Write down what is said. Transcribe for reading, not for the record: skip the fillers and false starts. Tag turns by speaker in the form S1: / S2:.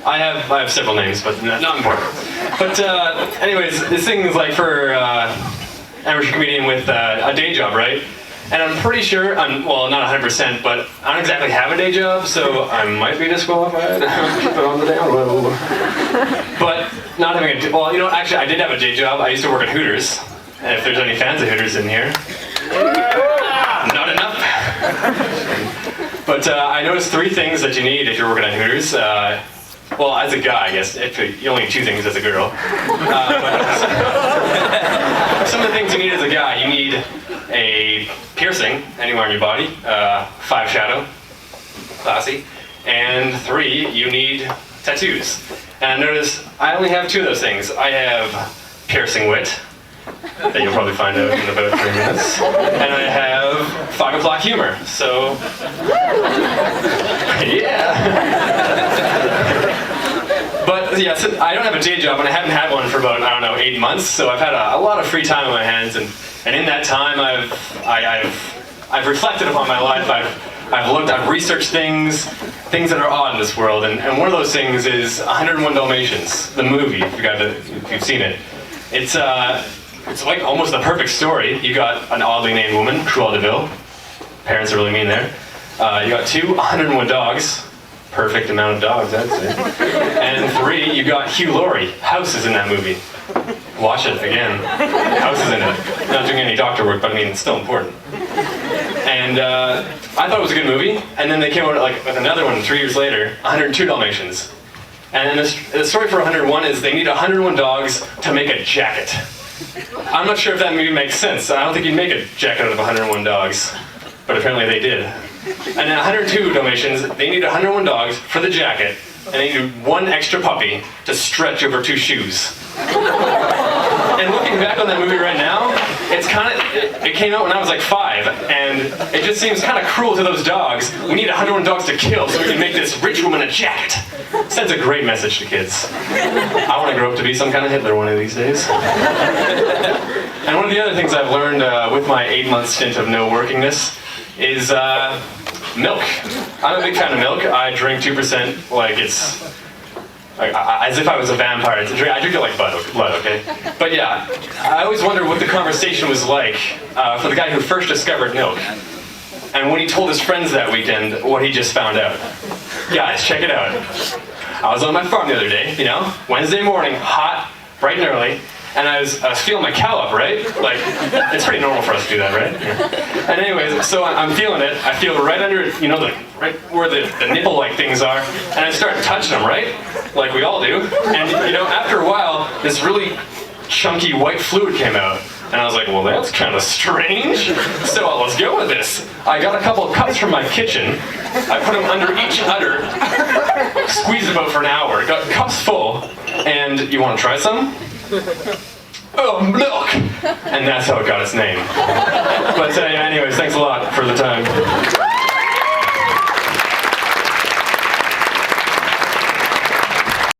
S1: I have several names, but not important. But anyways, this thing is like for average comedian with a day job, right? And I'm pretty sure, well, not 100%, but I don't exactly have a day job, so I might be disqualified. Keep it on the down low. But not having a, well, you know, actually, I did have a day job. I used to work at Hooters. And if there's any fans of Hooters in here, not enough. But I noticed 3 things that you need if you're working at Hooters. Well, as a guy, I guess, you only need 2 things as a girl. But some of the things you need as a guy, you need a piercing anywhere on your body, 5 shadow, classy, and 3, you need tattoos. And I noticed I only have 2 of those things. I have piercing wit, that you'll probably find out in about 3 minutes, and I have 5 o'clock humor, so, yeah. But yeah, so I don't have a day job, and I haven't had one for about, I don't know, 8 months, so I've had a lot of free time on my hands, and in that time I've reflected upon my life. I've looked, I've researched things that are odd in this world, and one of those things is 101 Dalmatians, the movie, if you've seen it. It's like almost the perfect story. You got an oddly named woman, Cruella de Vil. Parents are really mean there. You got 101 dogs. Perfect amount of dogs, I'd say. And 3, you got Hugh Laurie. House is in that movie. Watch it again. House is in it. Not doing any doctor work, but I mean, it's still important. And I thought it was a good movie. And then they came out with another one 3 years later, 102 Dalmatians. And the story for 101 is they need 101 dogs to make a jacket. I'm not sure if that movie makes sense. I don't think you'd make a jacket out of 101 dogs. But apparently they did. And then 102 Dalmatians, they need 101 dogs for the jacket, and they need 1 extra puppy to stretch over 2 shoes. And looking back on that movie right now, it's it came out when I was like 5, and it just seems kind of cruel to those dogs. We need 101 dogs to kill so we can make this rich woman a jacket. Sends a great message to kids. I want to grow up to be some kind of Hitler one of these days. And one of the other things I've learned with my 8-month stint of no workingness is milk. I'm a big fan of milk. I drink 2% like it's as if I was a vampire. I drink it like blood, okay? But yeah, I always wonder what the conversation was like for the guy who first discovered milk. And when he told his friends that weekend what he just found out. Guys, check it out. I was on my farm the other day, you know, Wednesday morning, hot, bright and early, and I was feeling my cow up, right? Like, it's pretty normal for us to do that, right? Yeah. And anyways, so I'm feeling it. I feel right under, you know, right where the nipple-like things are, and I start touching them, right? Like we all do. And, you know, after a while, this really chunky white fluid came out. And I was like, well, that's kind of strange. So let's go with this. I got a couple of cups from my kitchen. I put them under each udder, squeezed them out for an hour. Got cups full. And you want to try some? Oh, milk! And that's how it got its name. But anyways, thanks a lot for the time.